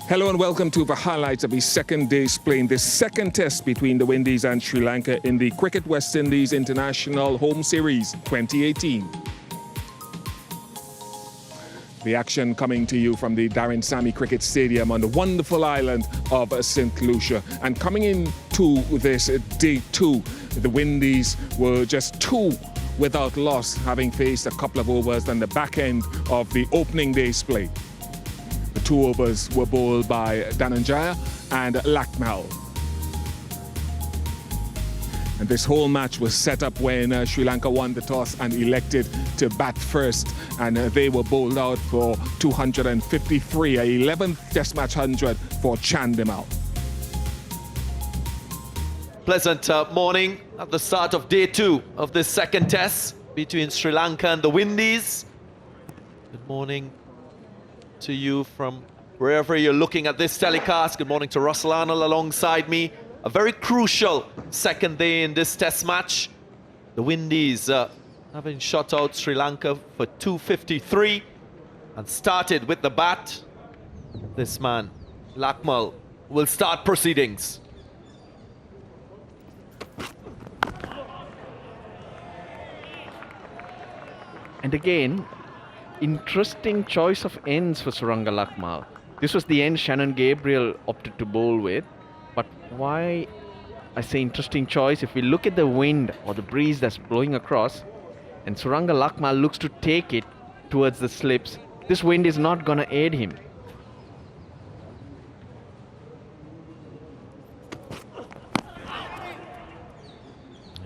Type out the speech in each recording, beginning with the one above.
Hello and welcome to the highlights of the second day's play in the second test between the Windies and Sri Lanka in the Cricket West Indies International Home Series 2018. The action coming to you from the Darren Sammy Cricket Stadium on the wonderful island of St. Lucia. And coming into this day two, the Windies were just two without loss, having faced a couple of overs on the back end of the opening day's play. The two overs were bowled by Dhananjaya and Lakmal. And this whole match was set up when Sri Lanka won the toss and elected to bat first. And they were bowled out for 253, a 11th Test match 100 for Chandimal. Pleasant morning at the start of day two of this second test between Sri Lanka and the Windies. Good morning to you from wherever you're looking at this telecast. Good morning to Russell Arnold alongside me. A very crucial second day in this test match. The Windies having shot out Sri Lanka for 253 and started with the bat. This man, Lakmal, will start proceedings. And again, interesting choice of ends for Suranga Lakmal. This was the end Shannon Gabriel opted to bowl with. But why I say interesting choice, if we look at the wind or the breeze that's blowing across, and Suranga Lakmal looks to take it towards the slips, this wind is not going to aid him.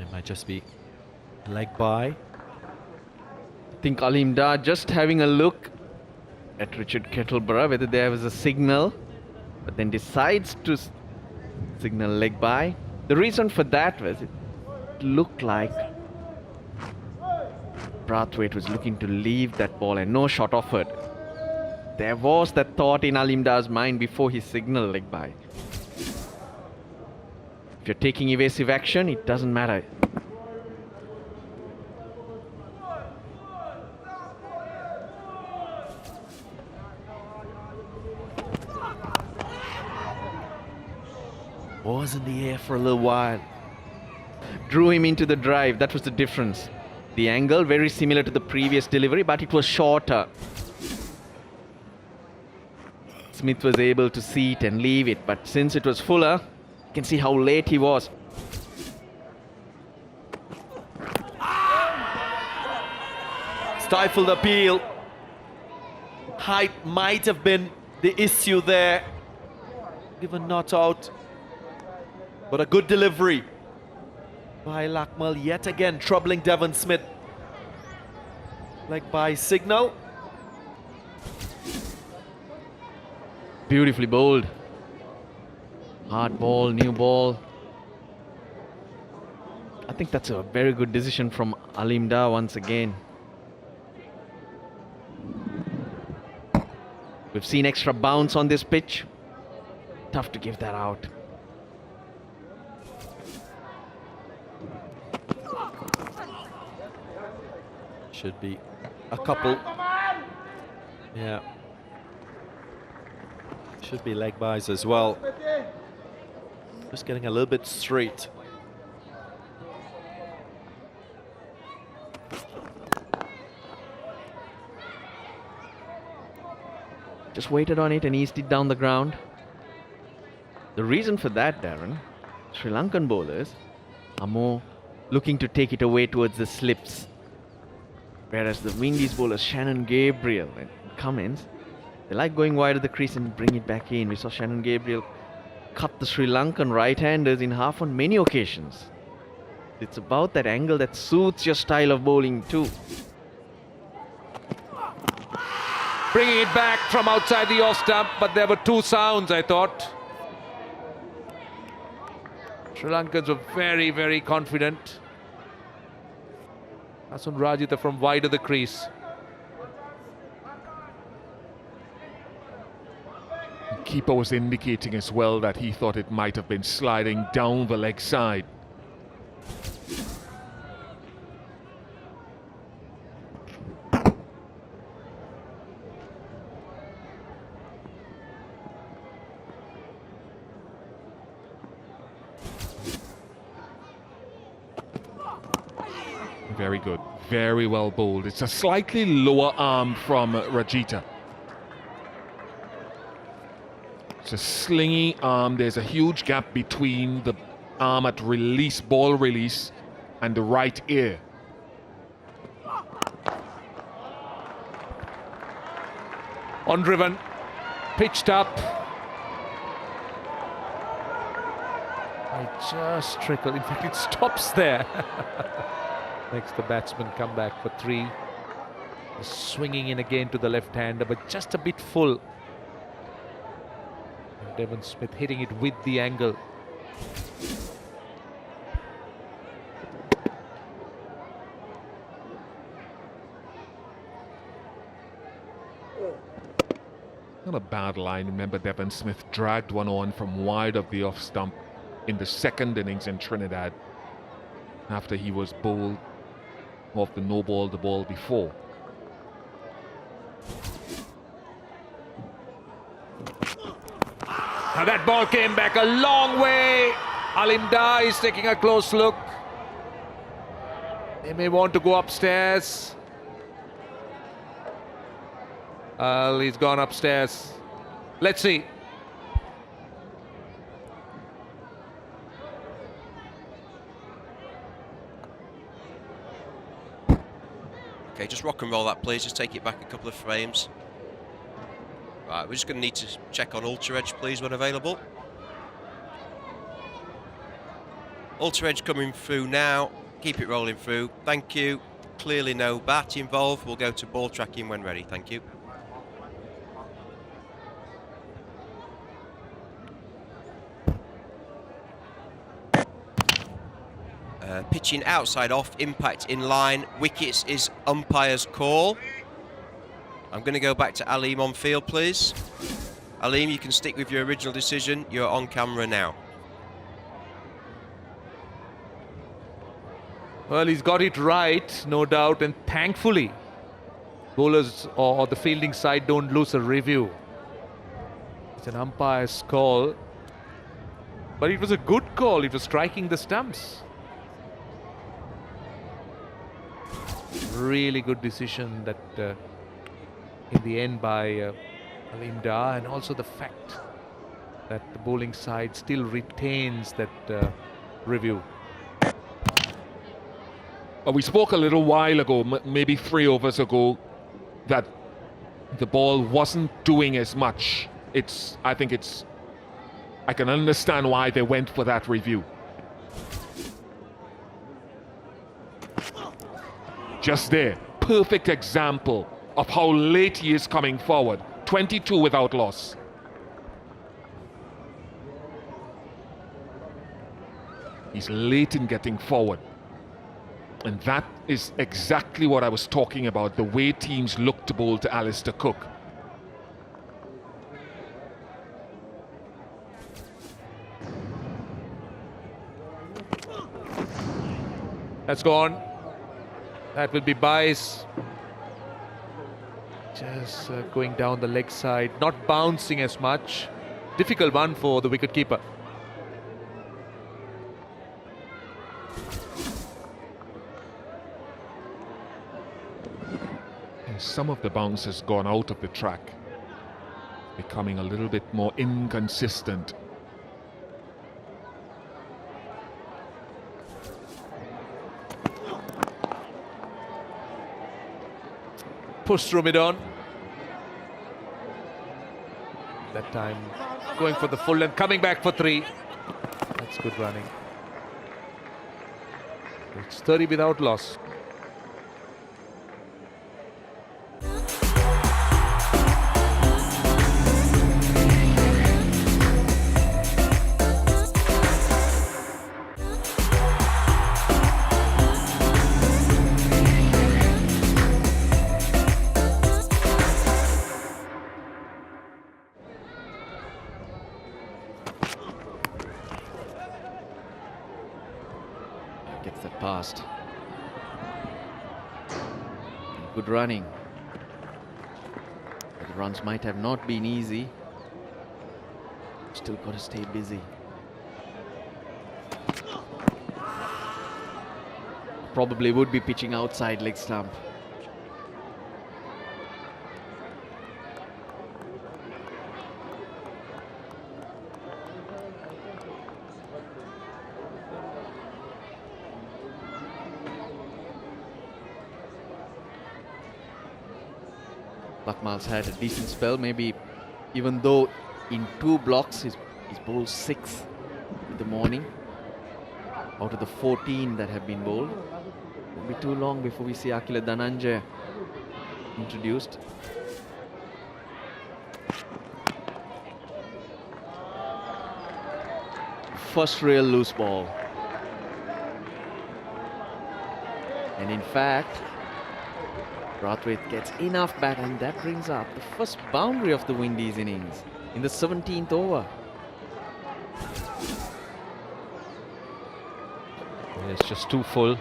It might just be leg by. I think Alim Dar just having a look at Richard Kettleborough, whether there was a signal, but then decides to signal leg by. The reason for that was it looked like Brathwaite was looking to leave that ball and no shot offered. There was that thought in Alim Dar's mind before he signaled leg by. If you're taking evasive action, it doesn't matter. Was in the air for a little while. Drew him into the drive. That was the difference. The angle very similar to the previous delivery, but it was shorter. Smith was able to see it and leave it, but since it was fuller, you can see how late he was. Stifled appeal. Height might have been the issue there. Given not out. But a good delivery by Lakmal, yet again troubling Devon Smith. Like by signal. Beautifully bowled. Hard ball, new ball. I think that's a very good decision from Alim Dar once again. We've seen extra bounce on this pitch. Tough to give that out. Should be a couple. Yeah. Should be leg bys as well. Just getting a little bit straight. Just waited on it and eased it down the ground. The reason for that, Darren, Sri Lankan bowlers are more looking to take it away towards the slips. Whereas the Windies bowlers, Shannon Gabriel and Cummins, they like going wide of the crease and bring it back in. We saw Shannon Gabriel cut the Sri Lankan right-handers in half on many occasions. It's about that angle that suits your style of bowling too. Bringing it back from outside the off stump, but there were two sounds, I thought. Sri Lankans were very, very confident. Kasun Rajitha from wide of the crease. The keeper was indicating as well that he thought it might have been sliding down the leg side. Very good. Very well bowled. It's a slightly lower arm from Rajitha. It's a slingy arm. There's a huge gap between the arm at release, ball release, and the right ear. On driven, pitched up. It just trickled. In fact, it stops there. Makes the batsman come back for 3. Swinging in again to the left-hander, but just a bit full. And Devon Smith hitting it with the angle. Not a bad line. Remember, Devon Smith dragged one on from wide of the off stump in the second innings in Trinidad after he was bowled off the no ball the ball before. Now that ball came back a long way. Alim Dar is taking a close look. They may want to go upstairs. He's gone upstairs. Let's see. Okay, just rock and roll that, please. Just take it back a couple of frames. Right, we're just going to need to check on Ultra Edge, please, when available. Ultra Edge coming through now. Keep it rolling through. Thank you. Clearly no bat involved. We'll go to ball tracking when ready. Thank you. Pitching outside off, impact in line, wickets is umpire's call. I'm going to go back to Alim on field, please. Alim, you can stick with your original decision. You're on camera now. Well, he's got it right, no doubt, and thankfully, bowlers or the fielding side don't lose a review. It's an umpire's call, but it was a good call. It was striking the stumps. Really good decision that in the end by Alim Dar, and also the fact that the bowling side still retains that review. We spoke a little while ago, maybe 3 overs ago, that the ball wasn't doing as much. I can understand why they went for that review. Just there, perfect example of how late he is coming forward. 22 without loss. He's late in getting forward. And that is exactly what I was talking about, the way teams look to bowl to Alistair Cook. That's gone. That will be Bice. Just going down the leg side, not bouncing as much. Difficult one for the wicketkeeper. Some of the bounce has gone out of the track, becoming a little bit more inconsistent. Push through mid-on. That time going for the full and coming back for 3. That's good running. It's 30 without loss. Gets that past. Good running. But the runs might have not been easy. Still got to stay busy. probably would be pitching outside leg stump. Lakmal's had a decent spell, maybe even though in 2 blocks he's bowled 6 in the morning out of the 14 that have been bowled. Won't be too long before we see Akila Dhananjaya introduced. First real loose ball. And in fact, Brathwaite gets enough bat, and that brings up the first boundary of the Windies innings in the 17th over. It's just too full,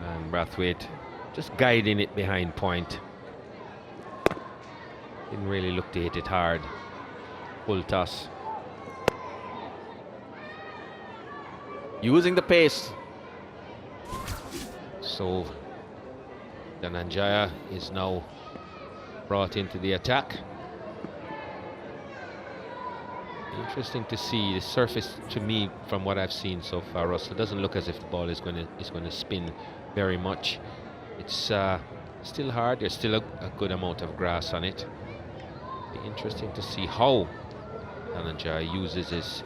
and Brathwaite just guiding it behind point. Didn't really look to hit it hard. Full toss. Using the pace. So Dhananjaya is now brought into the attack. Interesting to see the surface. To me, from what I've seen so far, Russell, doesn't look as if the ball is going to spin very much. It's still hard. There's still a good amount of grass on it. Be interesting to see how Dhananjaya uses his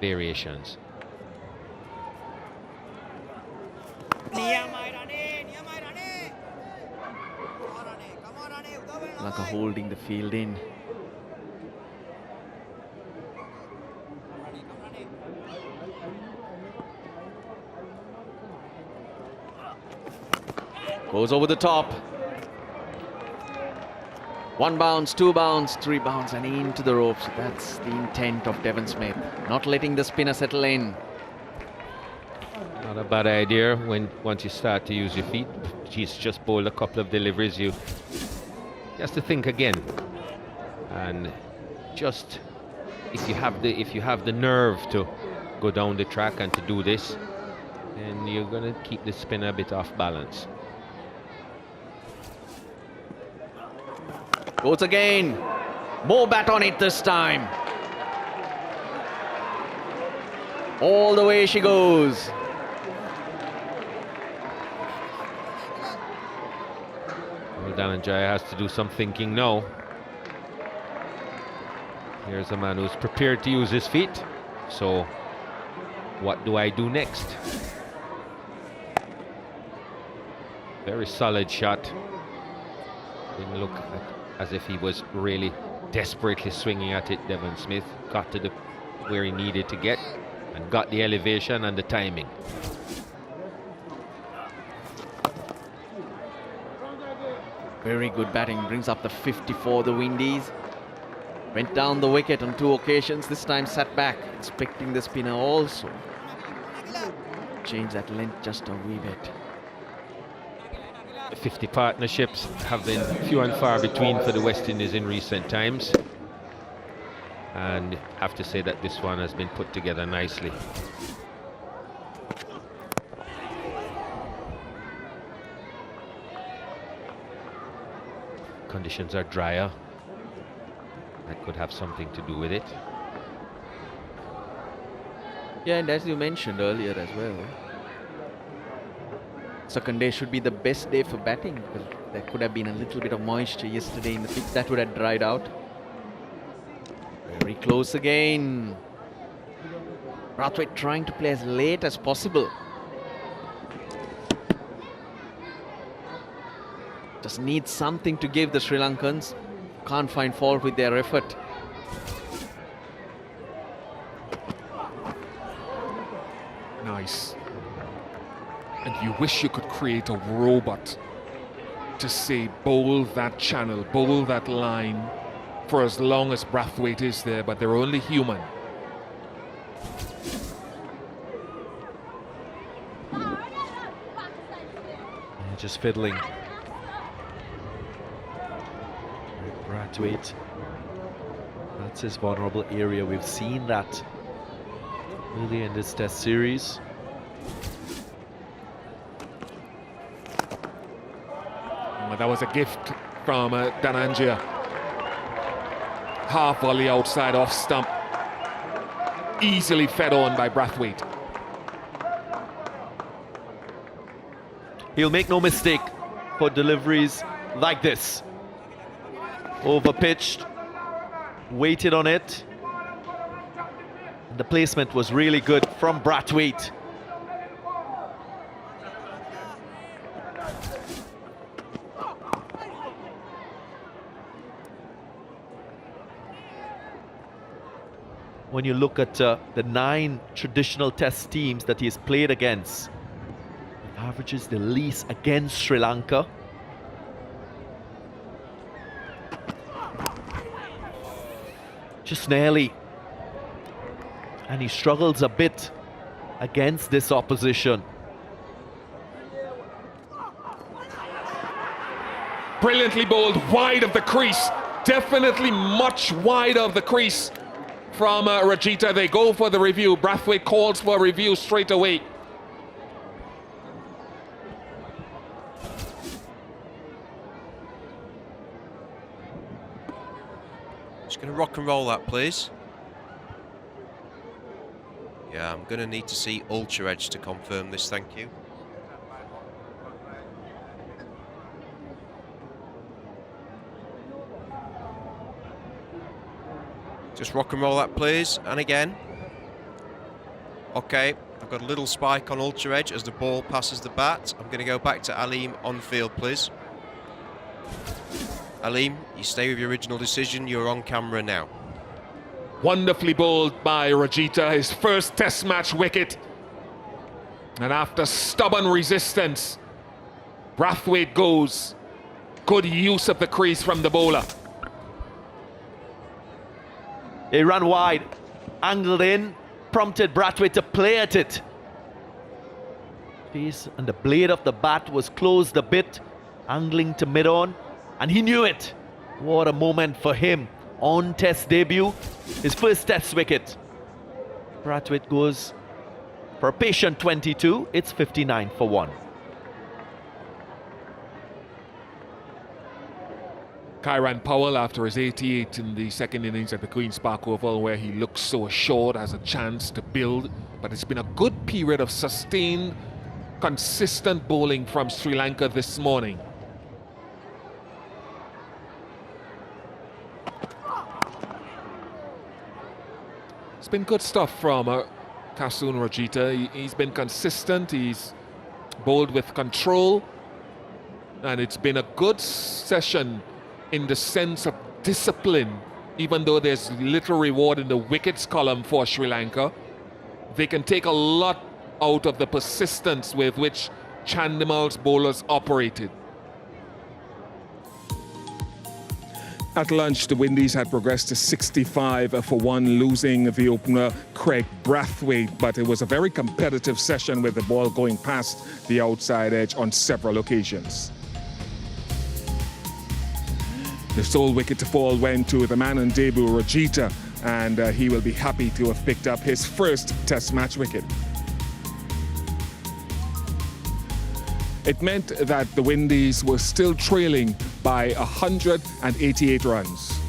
variations. Lanka holding the field in. Goes over the top. 1 bounce, 2 bounce, 3 bounce, and into the ropes. That's the intent of Devon Smith, not letting the spinner settle in. Not a bad idea when once you start to use your feet. He's just bowled a couple of deliveries. He has to think again, and just if you have the nerve to go down the track and to do this, then you're going to keep the spinner a bit off balance. Goes again. More bat on it this time. All the way she goes. Well, Dhananjaya has to do some thinking now. Here's a man who's prepared to use his feet. So, what do I do next? Very solid shot. Didn't look as if he was really desperately swinging at it. Devon Smith got to where he needed to get and got the elevation and the timing. Very good batting, brings up the 50 for the Windies. Went down the wicket on 2 occasions, this time sat back, expecting the spinner also. Change that length just a wee bit. 50 partnerships have been few and far between for the West Indies in recent times, and have to say that this one has been put together nicely. Conditions are drier. That could have something to do with it. Yeah, and as you mentioned earlier as well, second day should be the best day for batting, because there could have been a little bit of moisture yesterday in the pitch that would have dried out. Very close again. Brathwaite trying to play as late as possible. Just needs something to give the Sri Lankans. Can't find fault with their effort. Nice. And you wish you could create a robot to say bowl that channel, bowl that line for as long as Brathwaite is there, but they're only human. Just fiddling. Brathwaite. That's his vulnerable area. We've seen that early in this Test series. Well, that was a gift from Danangia. Half volley outside off stump. Easily fed on by Brathwaite. He'll make no mistake for deliveries like this. Overpitched, waited on it. The placement was really good from Brathwaite. When you look at the 9 traditional test teams that he's played against, he averages the least against Sri Lanka. Just nearly. And he struggles a bit against this opposition. Brilliantly bowled, wide of the crease. Definitely much wide of the crease from Rajitha. They go for the review. Brathwaite calls for a review straight away. Just going to rock and roll that, please. Yeah, I'm going to need to see Ultra Edge to confirm this, thank you. Just rock and roll that, please. And again. Okay, I've got a little spike on Ultra Edge as the ball passes the bat. I'm going to go back to Aleem on field, please. Aleem, you stay with your original decision. You're on camera now. Wonderfully bowled by Rajitha, his first test match wicket. And after stubborn resistance, Brathwaite goes. Good use of the crease from the bowler. He ran wide, angled in, prompted Brathwaite to play at it. Face and the blade of the bat was closed a bit, angling to mid-on, and he knew it. What a moment for him on test debut, his first test wicket. Brathwaite goes for a patient 22, it's 59 for 1. Kyran Powell, after his 88 in the second innings at the Queen's Park Oval, where he looks so assured, has a chance to build. But it's been a good period of sustained, consistent bowling from Sri Lanka this morning. It's been good stuff from Kasun Rajitha. He's been consistent, he's bowled with control, and it's been a good session in the sense of discipline. Even though there's little reward in the wickets column for Sri Lanka, they can take a lot out of the persistence with which Chandimal's bowlers operated. At lunch, the Windies had progressed to 65 for 1, losing the opener Craig Brathwaite, but it was a very competitive session with the ball going past the outside edge on several occasions. The sole wicket to fall went to the man on debut, Rajitha, and he will be happy to have picked up his first test match wicket. It meant that the Windies were still trailing by 188 runs.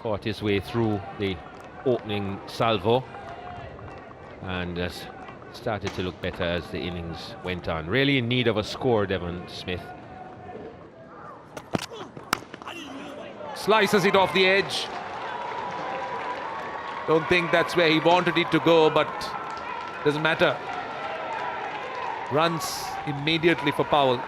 Fought his way through the opening salvo and has started to look better as the innings went on. Really in need of a score, Devon Smith. Slices it off the edge. Don't think that's where he wanted it to go, but doesn't matter. Runs immediately for Powell.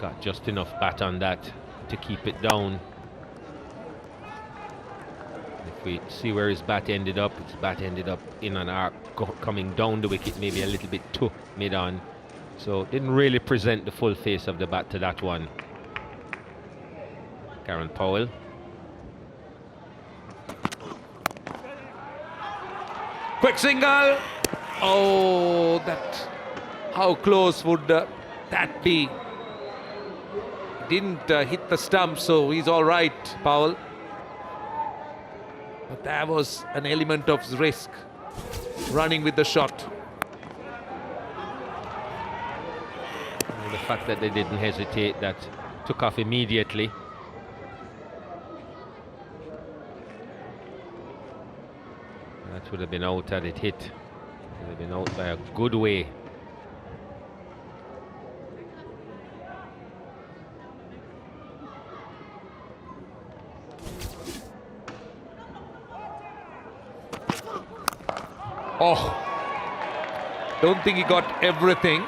Got just enough bat on that to keep it down. If we see where his bat ended up in an arc coming down the wicket, maybe a little bit too mid-on. So didn't really present the full face of the bat to that one. Karen Powell. Quick single. Oh, that. How close would that be? Didn't hit the stump, so he's all right, Powell. But there was an element of risk running with the shot. And the fact that they didn't hesitate, that took off immediately. That would have been out had it hit. Would have been out by a good way. Oh, don't think he got everything.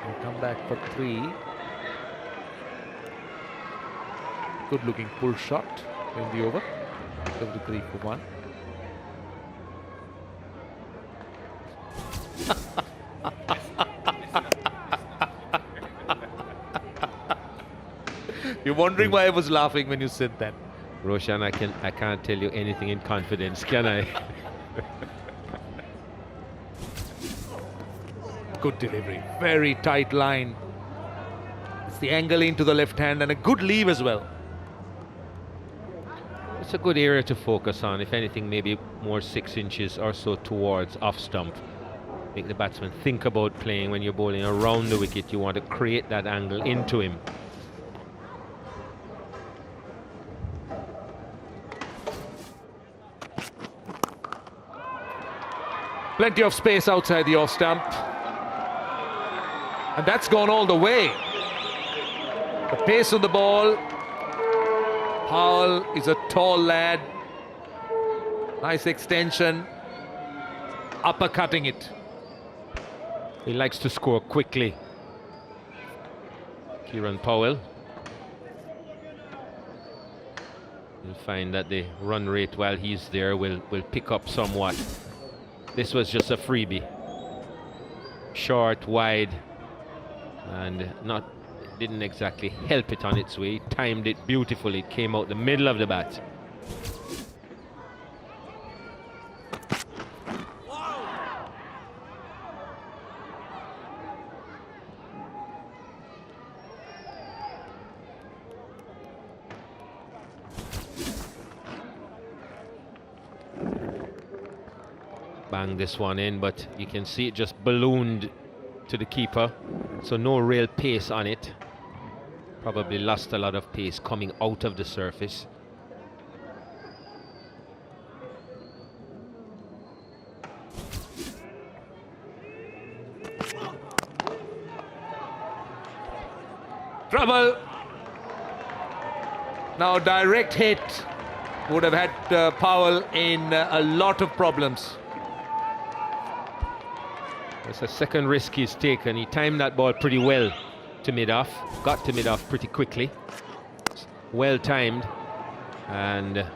He'll come back for 3. Good looking pull shot in the over. 73 for 1. You're wondering why I was laughing when you said that. Roshan, I can't tell you anything in confidence, can I? Good delivery, very tight line. It's the angle into the left hand and a good leave as well. It's a good area to focus on. If anything, maybe more 6 inches or so towards off stump. Make the batsman think about playing when you're bowling around the wicket. You want to create that angle into him. Plenty of space outside the off stump. And that's gone all the way. The pace of the ball. Powell is a tall lad. Nice extension. Uppercutting it. He likes to score quickly. Kieran Powell. You'll find that the run rate while he's there will pick up somewhat. This was just a freebie. Short, wide, and didn't exactly help it on its way. Timed it beautifully. It came out the middle of the bat. Bang this one in, but you can see it just ballooned to the keeper, so no real pace on it. Probably lost a lot of pace coming out of the surface. Trouble. Now direct hit would have had Powell in a lot of problems. That's a second risk he's taken. He timed that ball pretty well to mid-off. Got to mid-off pretty quickly. Well timed. And it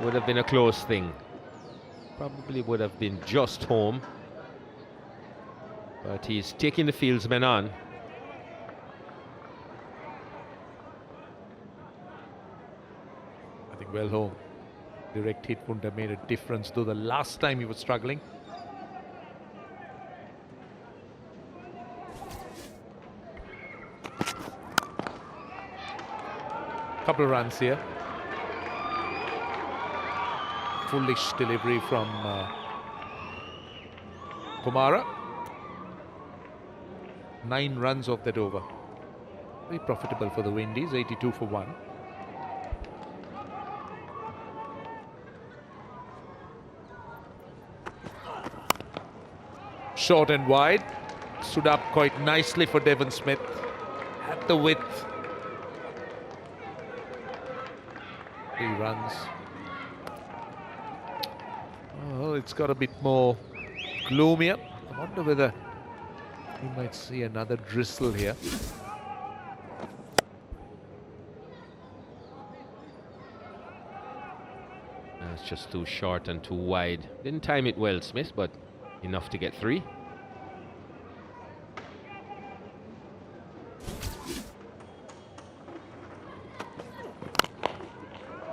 would have been a close thing. Probably would have been just home. But he's taking the fieldsmen on. I think well home. Direct hit wouldn't have made a difference, though the last time he was struggling. Couple of runs here. Foolish delivery from Kumara. 9 runs off that over. Very profitable for the Windies, 82 for 1. Short and wide. Stood up quite nicely for Devon Smith. Had the width. 3 runs. Oh, it's got a bit more gloomier. I wonder whether we might see another drizzle here. It's just too short and too wide. Didn't time it well, Smith, but enough to get 3.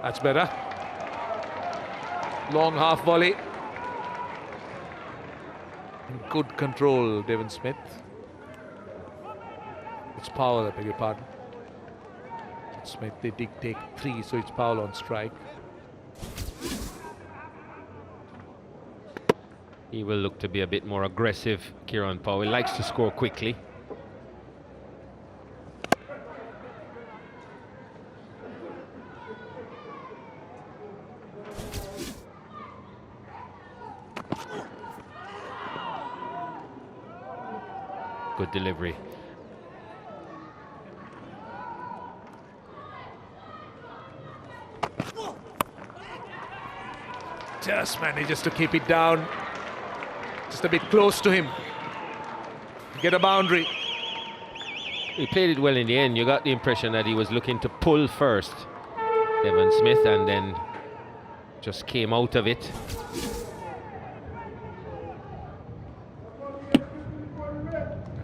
That's better. Long half volley. In good control, Devon Smith. It's Powell, I beg your pardon. Smith, they did take 3, so it's Powell on strike. He will look to be a bit more aggressive. Kieran Powell likes to score quickly. Good delivery. Just manages to keep it down. Just a bit close to him. Get a boundary. He played it well in the end. You got the impression that he was looking to pull first, Devon Smith, and then just came out of it.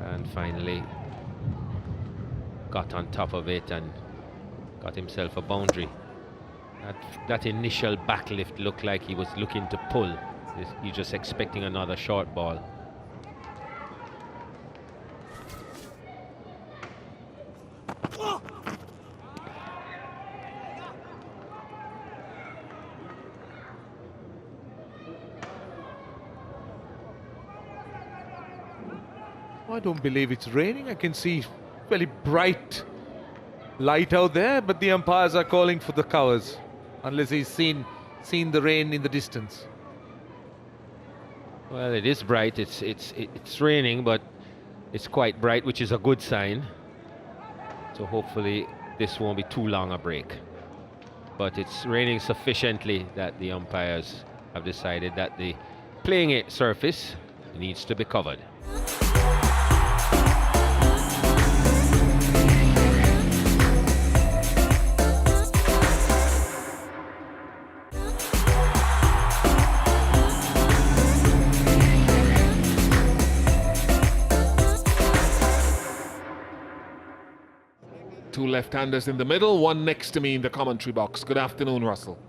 And finally got on top of it and got himself a boundary. That initial backlift looked like he was looking to pull. You're just expecting another short ball. I don't believe it's raining. I can see very bright light out there, but the umpires are calling for the covers, unless he's seen the rain in the distance. Well, it is bright. It's raining, but it's quite bright, which is a good sign. So hopefully this won't be too long a break. But it's raining sufficiently that the umpires have decided that the playing surface needs to be covered. Two left-handers in the middle, one next to me in the commentary box. Good afternoon, Russell.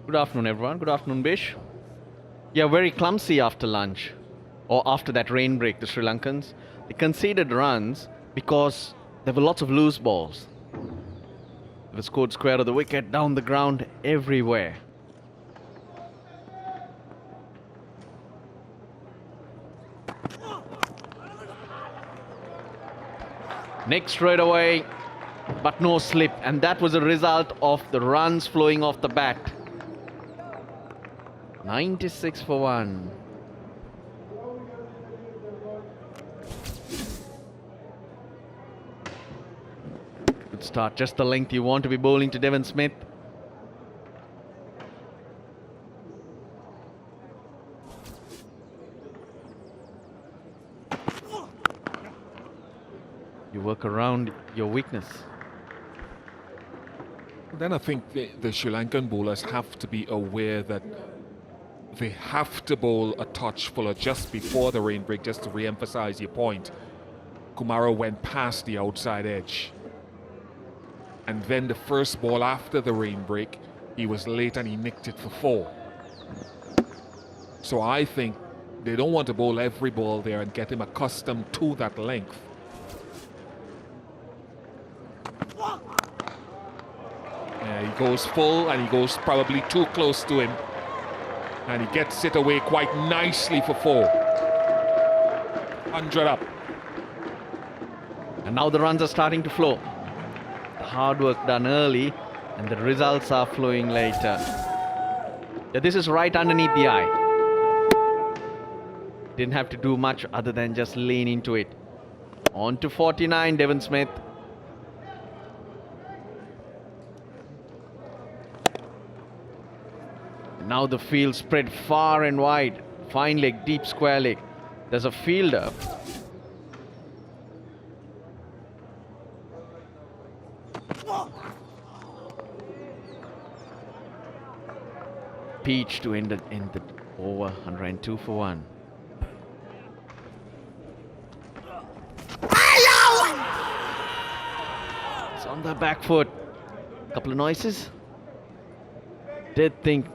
Good afternoon, everyone. Good afternoon, Bish. Yeah, very clumsy after lunch, or after that rain break, the Sri Lankans. They conceded runs because there were lots of loose balls. They were scored square of the wicket, down the ground, everywhere. Next straight away, but no slip, and that was a result of the runs flowing off the bat. 96 for 1. Good start, just the length you want to be bowling to Devon Smith. You work around your weakness. Then I think the Sri Lankan bowlers have to be aware that they have to bowl a touch fuller just before the rain break, just to re-emphasize your point. Kumara went past the outside edge. And then the first ball after the rain break, he was late and he nicked it for 4. So I think they don't want to bowl every ball there and get him accustomed to that length. He goes full and he goes probably too close to him. And he gets it away quite nicely for 4. 100 up. And now the runs are starting to flow. The hard work done early and the results are flowing later. Yeah, this is right underneath the eye. Didn't have to do much other than just lean into it. On to 49, Devon Smith. Now the field spread far and wide. Fine leg, deep square leg. There's a fielder. peach to end the over. 102 for 1. It's on the back foot. Couple of noises. Did think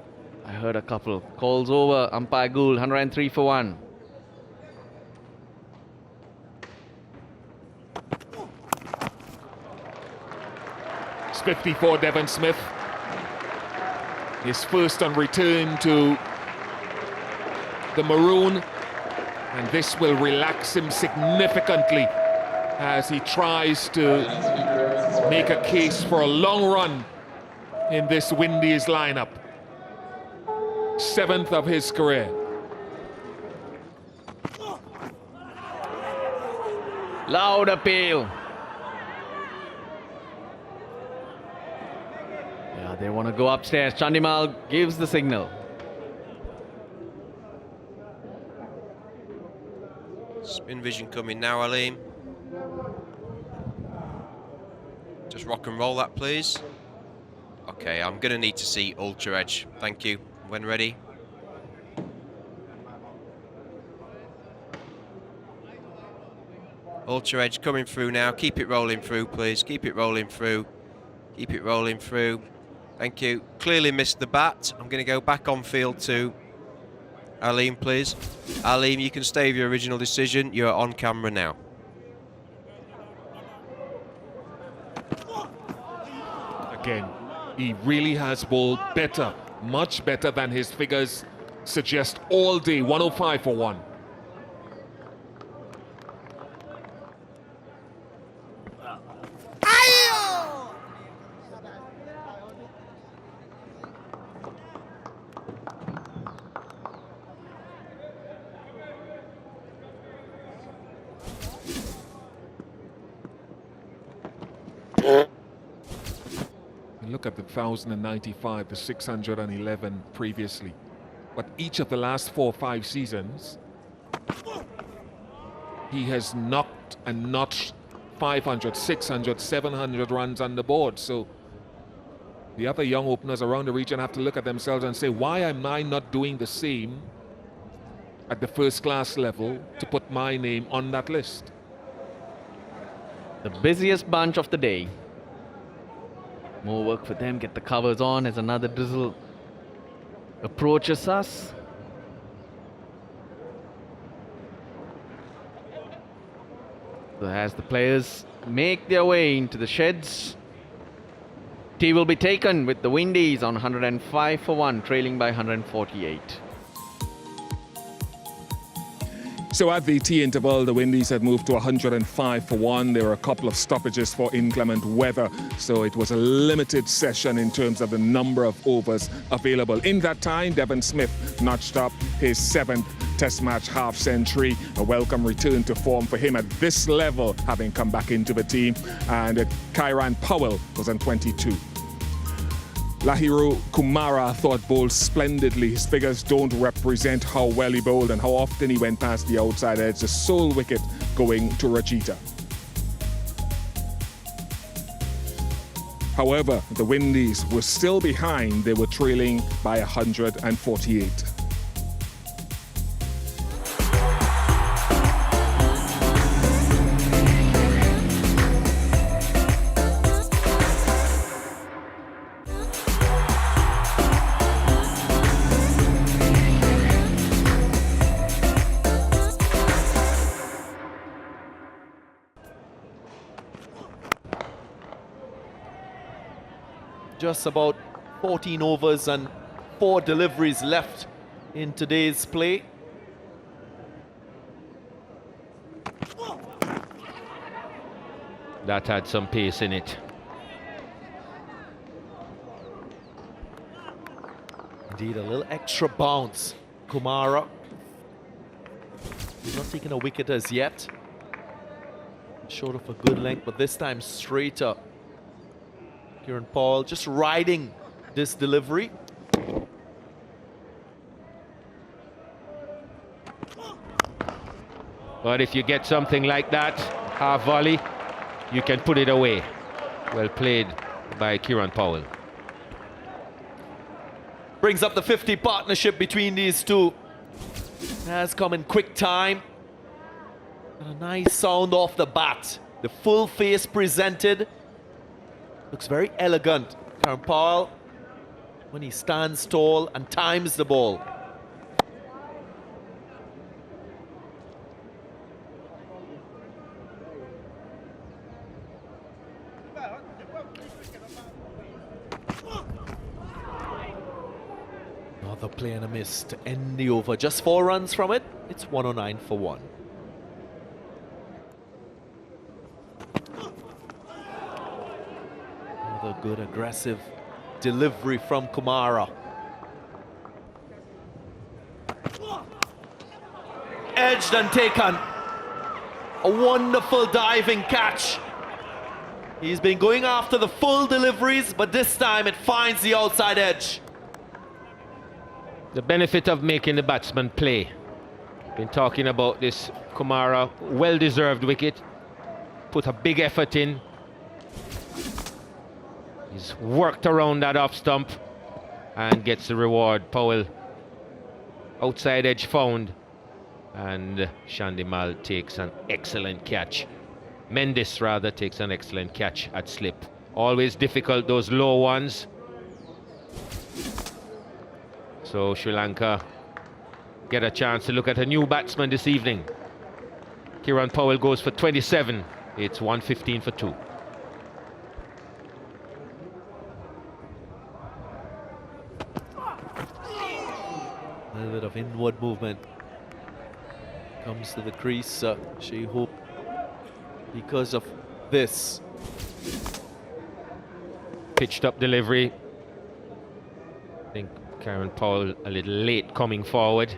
I heard a couple. Calls over. Umpire Gould. 103 for 1. It's 54, Devon Smith. His first on return to the Maroon, and this will relax him significantly as he tries to make a case for a long run in this Windies lineup. 7th of his career. Loud appeal. Yeah, they want to go upstairs. Chandimal gives the signal. Spin vision coming now, Aleem. Just rock and roll that, please. Okay, I'm going to need to see Ultra Edge. Thank you. When ready. Ultra Edge coming through now. Keep it rolling through, please. Keep it rolling through. Keep it rolling through. Thank you. Clearly missed the bat. I'm going to go back on field to Aleem, please. Aleem, you can stay with your original decision. You're on camera now. Again, he really has bowled better, much better than his figures suggest all day. 105 for 1. Look at the 1,095, the 611 previously. But each of the last 4 or 5 seasons, he has knocked and notched 500, 600, 700 runs on the board. So the other young openers around the region have to look at themselves and say, why am I not doing the same at the first class level to put my name on that list? The busiest bunch of the day. More work for them. Get the covers on as another drizzle approaches us. So as the players make their way into the sheds, tea will be taken with the Windies on 105 for 1, trailing by 148. So at the tea interval, the Windies had moved to 105 for 1. There were a couple of stoppages for inclement weather, so it was a limited session in terms of the number of overs available. In that time, Devon Smith notched up his 7th Test match half century, a welcome return to form for him at this level, having come back into the team. And Kieran Powell was on 22. Lahiru Kumara thought bowled splendidly. His figures don't represent how well he bowled and how often he went past the outside edge. The sole wicket going to Rajitha. However, the Windies were still behind. They were trailing by 148. Just about 14 overs and 4 deliveries left in today's play. That had some pace in it. Indeed, a little extra bounce. Kumara. He's not taking a wicket as yet. Short of a good length, but this time straighter. Kieran Powell just riding this delivery. But if you get something like that, half volley, you can put it away. Well played by Kieran Powell. brings up the 50 partnership between these two. Has come in quick time. And a nice sound off the bat. The full face presented. Looks very elegant. Karen Powell, when he stands tall and times the ball. Another play and a miss to end the over. Just 4 runs from it. It's 109 for 1. Another good aggressive delivery from Kumara. Edged and taken. A wonderful diving catch. He's been going after the full deliveries, but this time it finds the outside edge. The benefit of making the batsman play. Been talking about this. Kumara, well-deserved wicket. Put a big effort in. He's worked around that off stump and gets the reward. Powell, outside edge found, and Shandimal takes an excellent catch. Mendes rather takes an excellent catch at slip. Always difficult, those low ones. So Sri Lanka get a chance to look at a new batsman this evening. Kieran Powell goes for 27. It's 115 for 2. A little bit of inward movement. Comes to the crease, Shea Hope, because of this. Pitched up delivery. I think Kieran Powell a little late coming forward.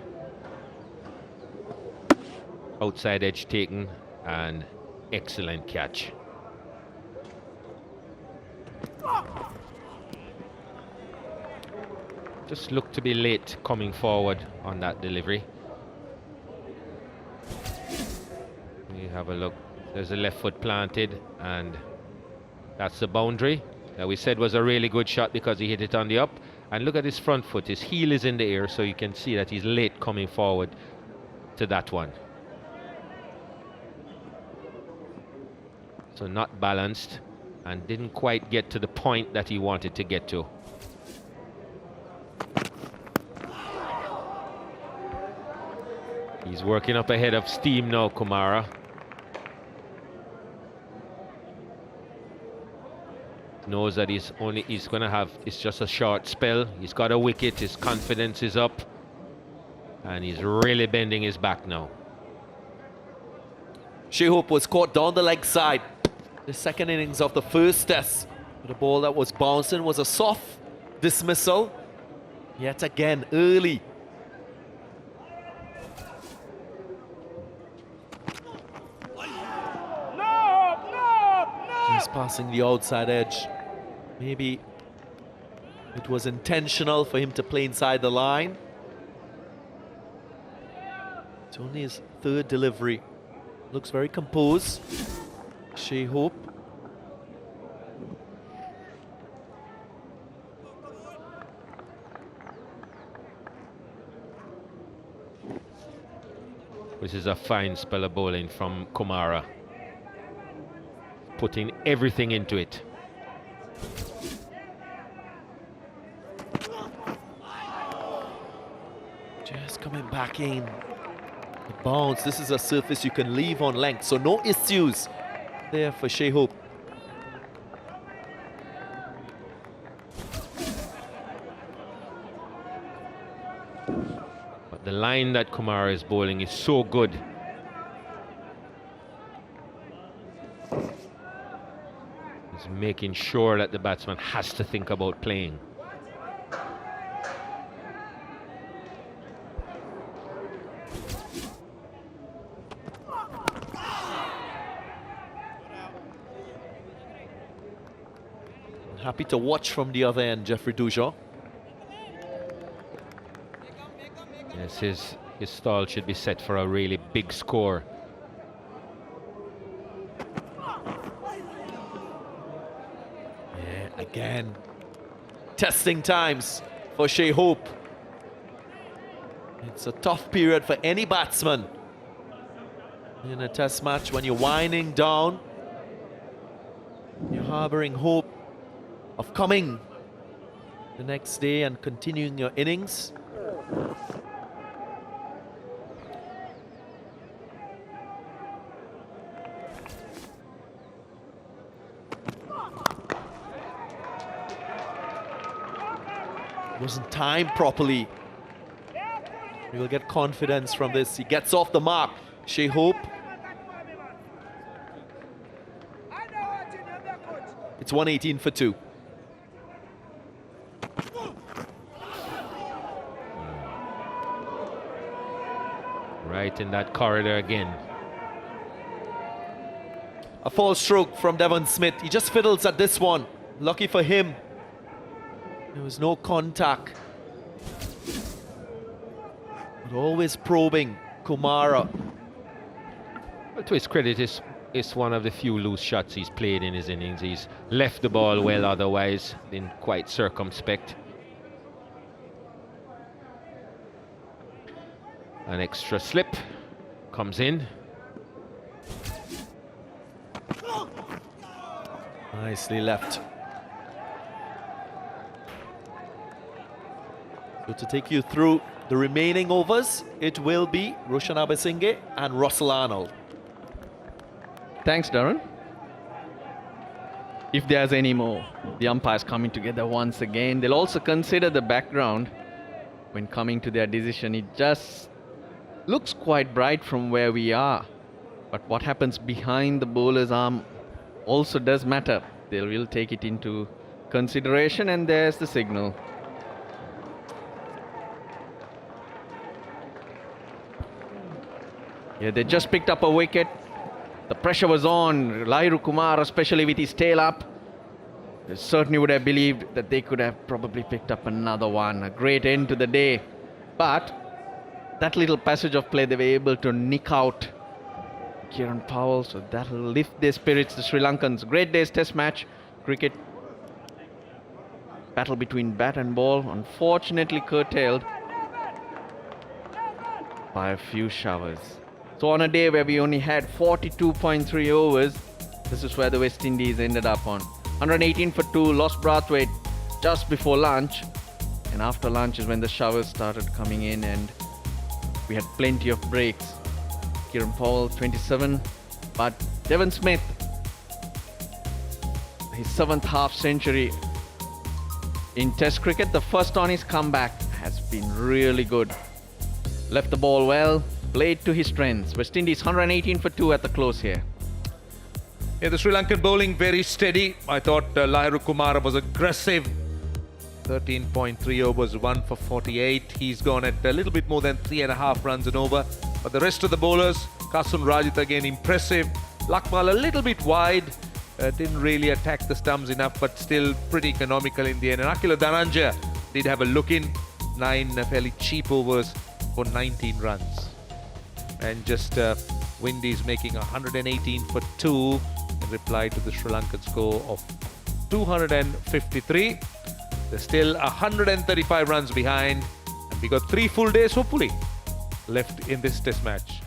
Outside edge taken, and excellent catch. Just looked to be late coming forward on that delivery. We have a look. There's a left foot planted, and that's the boundary that we said was a really good shot because he hit it on the up. And look at his front foot. His heel is in the air, so you can see that he's late coming forward to that one. So not balanced and didn't quite get to the point that he wanted to get to. He's working up ahead of steam now, Kumara. Knows that he's going to have, it's just a short spell. He's got a wicket, his confidence is up, and he's really bending his back now. Shea Hope was caught down the leg side. The second innings of the first test. The ball that was bouncing was a soft dismissal. Yet again, early. Just passing the outside edge. Maybe it was intentional for him to play inside the line. It's only his third delivery. Looks very composed. Shea Hope. This is a fine spell of bowling from Kumara. Putting everything into it. Just coming back in. The bounce. This is a surface you can leave on length, so no issues there for Shea Hope. But the line that Kumara is bowling is so good. He's making sure that the batsman has to think about playing. Happy to watch from the other end, Jeffrey Dujon. Yes, his stall should be set for a really big score. Yeah, again. Testing times for Shea Hope. It's a tough period for any batsman in a test match when you're winding down. You're harboring hope of coming the next day and continuing your innings. Wasn't timed properly. He will get confidence from this. He gets off the mark. Shea Hope. It's 118 for 2. Right in that corridor again. A false stroke from Devon Smith. He just fiddles at this one. Lucky for him, there was no contact. But always probing Kumara. Well, to his credit, it's one of the few loose shots he's played in his innings. He's left the ball well, otherwise been quite circumspect. An extra slip comes in. Nicely left. So to take you through the remaining overs, it will be Roshan Abasinghe and Russell Arnold. Thanks, Darren. If there's any more, the umpires coming together once again. They'll also consider the background when coming to their decision. It just looks quite bright from where we are. But what happens behind the bowler's arm also does matter. They will take it into consideration, and there's the signal. Yeah, they just picked up a wicket. The pressure was on. Lahiru Kumara, especially with his tail up, they certainly would have believed that they could have probably picked up another one. A great end to the day. But that little passage of play, they were able to nick out Kieran Powell, so that'll lift their spirits, the Sri Lankans. Great day's test match. Cricket battle between bat and ball, unfortunately curtailed by a few showers. So on a day where we only had 42.3 overs, this is where the West Indies ended up on. 118 for 2, lost Brathwaite just before lunch. And after lunch is when the showers started coming in and we had plenty of breaks. Kieran Powell, 27. But Devon Smith, his 7th half century in Test cricket, the first on his comeback, has been really good. Left the ball well, played to his strengths. West Indies 118 for 2 at the close here. Yeah, the Sri Lankan bowling very steady. I thought Lahiru Kumara was aggressive. 13.3 overs, 1 for 48. He's gone at a little bit more than 3.5 runs an over. But the rest of the bowlers, Kasun Rajitha again impressive. Lakmal a little bit wide. Didn't really attack the stumps enough, but still pretty economical in the end. And Akila Dhananjaya did have a look in. 9 fairly cheap overs for 19 runs. And just Windies making 118 for 2 in reply to the Sri Lankan score of 253. They're still 135 runs behind. And we got 3 full days, hopefully, left in this test match.